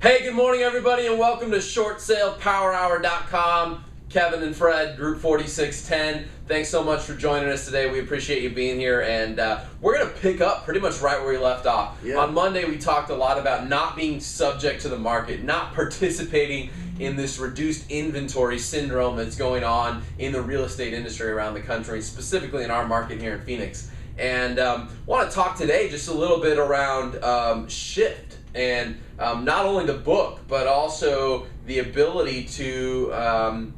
Hey, good morning, everybody, and welcome to ShortSalePowerHour.com. Kevin and Fred, Group 4610. Thanks so much for joining us today. We appreciate you being here, and we're going to pick up pretty much right where we left off. Yeah. On Monday, we talked a lot about not being subject to the market, not participating in this reduced inventory syndrome that's going on in the real estate industry around the country, specifically in our market here in Phoenix. And want to talk today just a little bit around shift. And not only the book, but also the ability to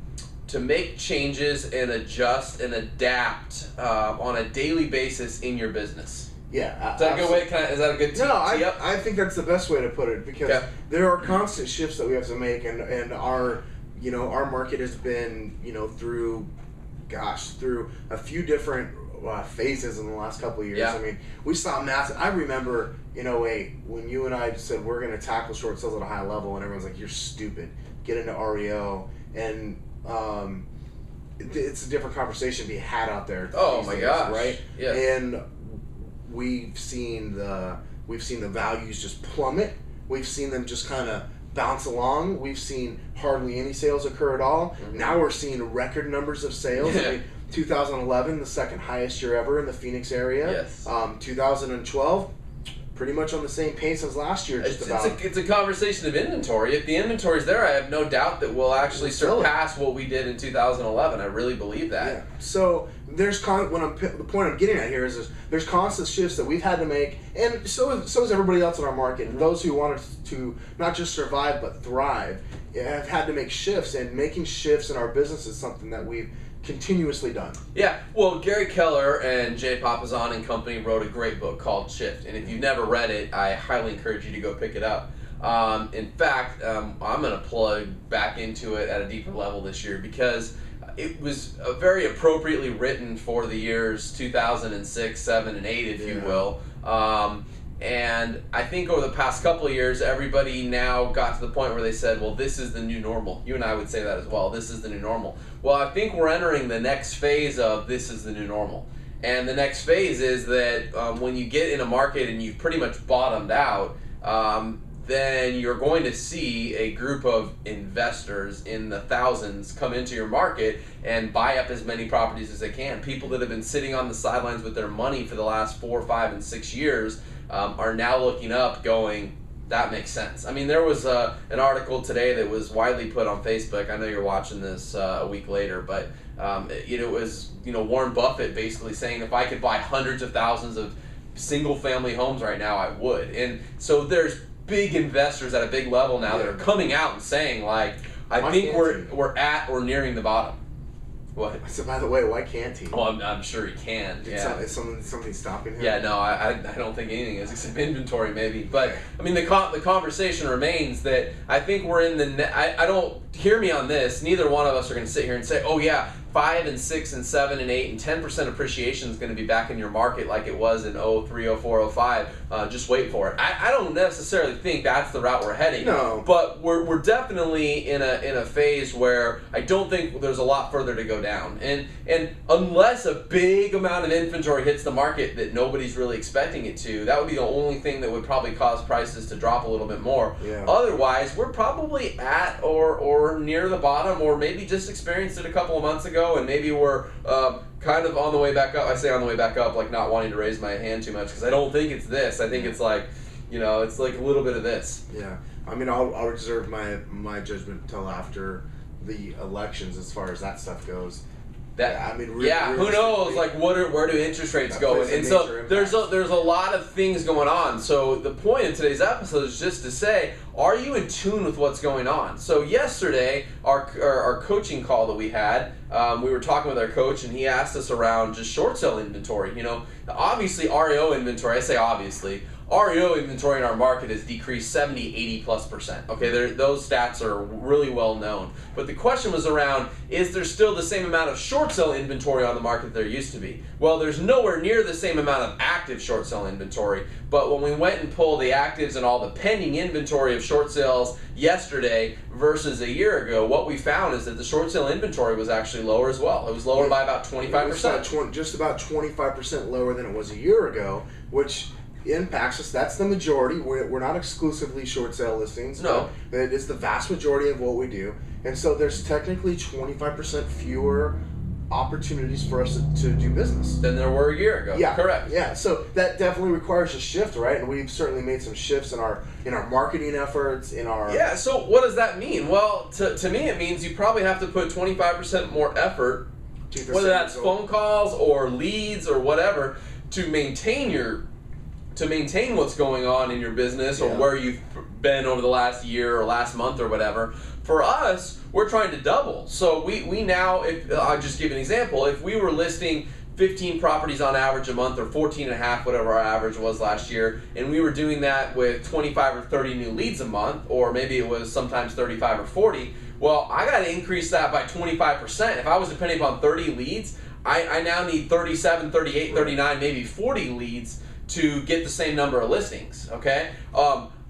make changes and adjust and adapt on a daily basis in your business. Yeah, is that a good way? Is that a good tee? No, I think that's the best way to put it, because there are constant shifts that we have to make, and our market has been through a few different phases in the last couple of years. Yeah. I mean, we saw massive. I remember in 2008 when you and I said we're going to tackle short sales at a high level, and everyone's like, "You're stupid. Get into REO." And it's a different conversation to be had out there. Oh my gosh! Right? Yeah. And we've seen the values just plummet. We've seen them just kind of bounce along. We've seen hardly any sales occur at all. Mm-hmm. Now we're seeing record numbers of sales. Yeah. I mean, 2011, the second highest year ever in the Phoenix area. Yes. 2012, pretty much on the same pace as last year. It's a conversation of inventory. If the inventory's there, I have no doubt that we'll actually surpass what we did in 2011. I really believe that. Yeah. So the point I'm getting at here is there's constant shifts that we've had to make, and so is everybody else in our market. And those who wanted to not just survive but thrive have had to make shifts, and making shifts in our business is something that we've continuously done. Yeah, well, Gary Keller and Jay Papasan and company wrote a great book called Shift, and if you've never read it, I highly encourage you to go pick it up. In fact, I'm going to plug back into it at a deeper level this year, because it was very appropriately written for the years 2006, 7, and 8, if you will. And I think over the past couple of years, everybody now got to the point where they said, well, this is the new normal. You and I would say that as well. This is the new normal. Well, I think we're entering the next phase of this is the new normal. And the next phase is that when you get in a market and you've pretty much bottomed out, then you're going to see a group of investors in the thousands come into your market and buy up as many properties as they can. People that have been sitting on the sidelines with their money for the last 4, 5, and 6 years are now looking up going, that makes sense. I mean, there was an article today that was widely put on Facebook. I know you're watching this a week later, but it was Warren Buffett basically saying, if I could buy hundreds of thousands of single-family homes right now, I would. And so there's big investors at a big level now that are coming out and saying, like, I think we're at or nearing the bottom. What? So, by the way, why can't he? Oh, I'm sure he can. Is something stopping him? Yeah, no, I don't think anything is, except inventory maybe. But I mean, the conversation remains that I think we're in the. I don't hear me on this. Neither one of us are going to sit here and say, oh yeah, 5 and 6 and 7 and 8 and 10% appreciation is going to be back in your market like it was in 03, 04, 05. Just wait for it. I don't necessarily think that's the route we're heading. No. But we're definitely in a phase where I don't think there's a lot further to go down. And unless a big amount of inventory hits the market that nobody's really expecting it to, that would be the only thing that would probably cause prices to drop a little bit more. Yeah. Otherwise, we're probably at or near the bottom, or maybe just experienced it a couple of months ago, and maybe we're kind of on the way back up. I say on the way back up, like not wanting to raise my hand too much, because I don't think it's this. I think it's like, it's like a little bit of this. Yeah. I mean, I'll reserve my judgment until after the elections as far as that stuff goes. Who knows? Like, where do interest rates go? And so there's a lot of things going on. So the point of today's episode is just to say, are you in tune with what's going on? So yesterday, our coaching call that we had, we were talking with our coach, and he asked us around just short sale inventory. Obviously REO inventory. I say obviously. REO inventory in our market has decreased 70, 80+%. Okay, those stats are really well known. But the question was around, is there still the same amount of short sale inventory on the market there used to be? Well, there's nowhere near the same amount of active short sale inventory. But when we went and pulled the actives and all the pending inventory of short sales yesterday versus a year ago, what we found is that the short sale inventory was actually lower as well. It was lower by about 25%. Just about 25% lower than it was a year ago, which impacts us. That's the majority. We're not exclusively short sale listings. No. But it is the vast majority of what we do. And so there's technically 25% fewer opportunities for us to do business than there were a year ago. Yeah, correct. Yeah, so that definitely requires a shift, right? And we've certainly made some shifts in our marketing efforts, in our Yeah. So what does that mean? Well, to me, it means you probably have to put 25% more effort, whether that's phone calls or leads or whatever, to maintain what's going on in your business or where you've been over the last year or last month or whatever. For us, we're trying to double. So we now, if I'll just give an example, if we were listing 15 properties on average a month or 14 and a half, whatever our average was last year, and we were doing that with 25 or 30 new leads a month, or maybe it was sometimes 35 or 40, well, I got to increase that by 25%. If I was depending upon 30 leads, I now need 37, 38, 39, maybe 40 leads to get the same number of listings, okay?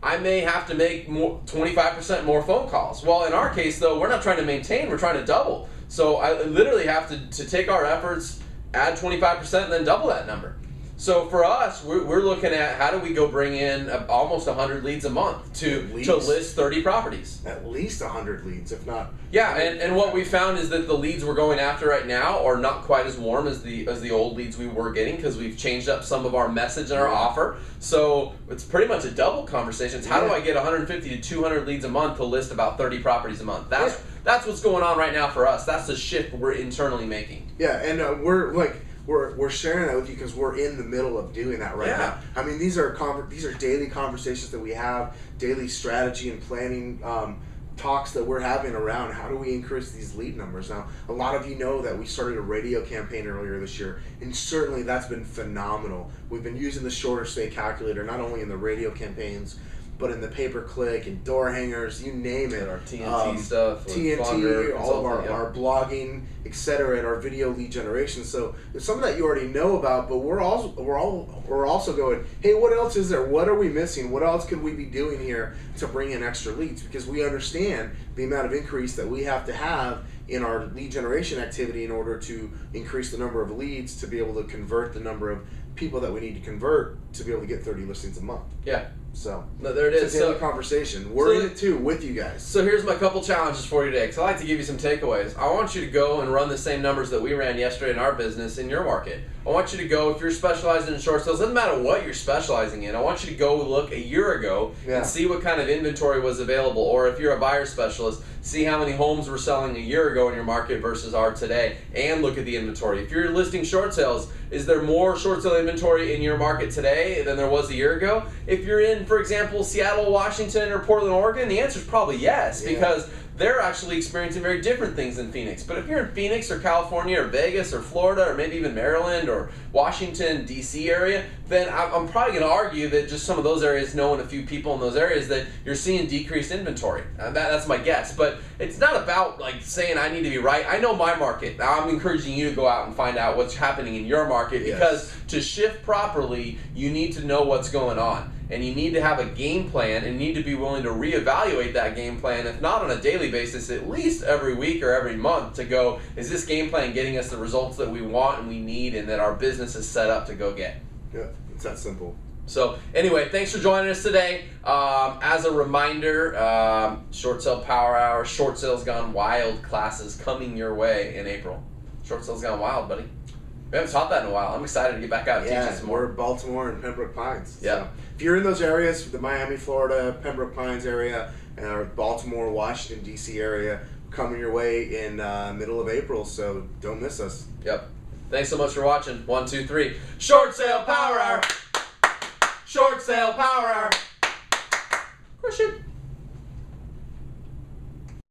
I may have to make 25% more phone calls. Well, in our case, though, we're not trying to maintain, we're trying to double. So I literally have to take our efforts, add 25%, and then double that number. So for us, we're looking at how do we go bring in almost 100 leads a month to list 30 properties. At least 100 leads, if not. Yeah, and what we found is that the leads we're going after right now are not quite as warm as the old leads we were getting, because we've changed up some of our message and our offer. So it's pretty much a double conversation. It's how do I get 150 to 200 leads a month to list about 30 properties a month? That's what's going on right now for us. That's the shift we're internally making. Yeah, and we're sharing that with you because we're in the middle of doing that right now. I mean, these are daily conversations that we have, daily strategy and planning talks that we're having around how do we increase these lead numbers. Now, a lot of you know that we started a radio campaign earlier this year, and certainly that's been phenomenal. We've been using the shorter stay calculator not only in the radio campaigns, but in the pay-per-click and door hangers, you name it. Our TNT stuff. TNT, all of our blogging, etc., and our video lead generation. So there's some of that you already know about, but we're also going, hey, what else is there? What are we missing? What else could we be doing here to bring in extra leads? Because we understand the amount of increase that we have to have in our lead generation activity in order to increase the number of leads to be able to convert the number of people that we need to convert to be able to get 30 listings a month. Yeah. So there it is. It's a daily conversation. We're in it too with you guys. So here's my couple challenges for you today, because I like to give you some takeaways. I want you to go and run the same numbers that we ran yesterday in our business in your market. I want you to go, if you're specializing in short sales, doesn't matter what you're specializing in, I want you to go look a year ago and see what kind of inventory was available. Or if you're a buyer specialist, see how many homes were selling a year ago in your market versus are today, and look at the inventory. If you're listing short sales, is there more short sale inventory in your market today than there was a year ago? If you're in, for example, Seattle, Washington, or Portland, Oregon, the answer is probably yes, because they're actually experiencing very different things than Phoenix. But if you're in Phoenix or California or Vegas or Florida or maybe even Maryland or Washington, D.C. area, then I'm probably going to argue that just some of those areas, knowing a few people in those areas, that you're seeing decreased inventory. That's my guess. But it's not about like saying I need to be right. I know my market. I'm encouraging you to go out and find out what's happening in your market, because to shift properly, you need to know what's going on. And you need to have a game plan and need to be willing to reevaluate that game plan, if not on a daily basis, at least every week or every month, to go, is this game plan getting us the results that we want and we need and that our business is set up to go get? Yeah, it's that simple. So anyway, thanks for joining us today. As a reminder, Short Sale Power Hour, Short Sales Gone Wild classes coming your way in April. Short Sales Gone Wild, buddy. We haven't taught that in a while. I'm excited to get back out and teach you some more. We're Baltimore and Pembroke Pines. Yeah. So if you're in those areas, the Miami, Florida, Pembroke Pines area, or Baltimore, Washington, D.C. area, coming your way in middle of April, so don't miss us. Yep. Thanks so much for watching. 1, 2, 3. Short Sale Power Hour! Short Sale Power Hour!